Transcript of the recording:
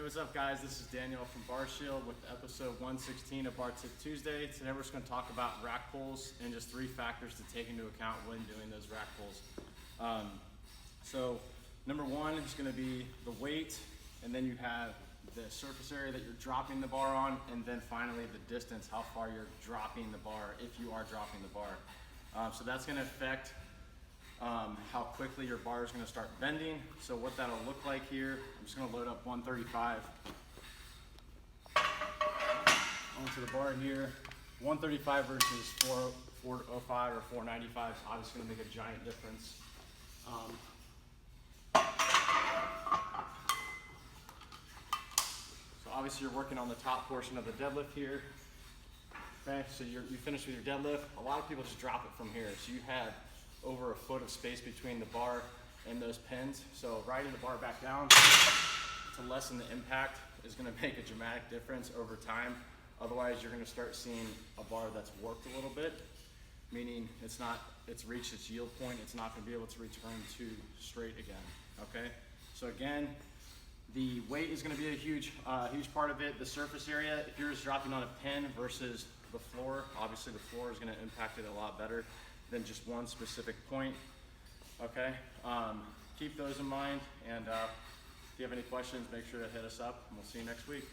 what's up guys? This is Daniel from Bar Shield with episode 116 of Bar Tip Tuesday. Today we're just going to talk about rack pulls and just 3 factors to take into account when doing those rack pulls. So number 1 is going to be the weight, and then you have the surface area that you're dropping the bar on, and then finally the distance, how far you're dropping the bar, if you are dropping the bar. So that's going to affect how quickly your bar is going to start bending. So what that'll look like here, I'm just going to load up 135 onto the bar here. 135 versus 405 or 495 is obviously going to make a giant difference. So obviously you're working on the top portion of the deadlift here. Okay, so you finish with your deadlift. A lot of people just drop it from here. So you have over a foot of space between the bar and those pins. So riding the bar back down to lessen the impact is going to make a dramatic difference over time. Otherwise, you're going to start seeing a bar that's warped a little bit, meaning it's reached its yield point. It's not going to be able to return to straight again. Okay. So again, the weight is going to be a huge part of it. The surface area, if you're just dropping on a pin versus the floor, obviously the floor is going to impact it a lot better than just one specific point. Okay, keep those in mind, and if you have any questions, make sure to hit us up, and we'll see you next week.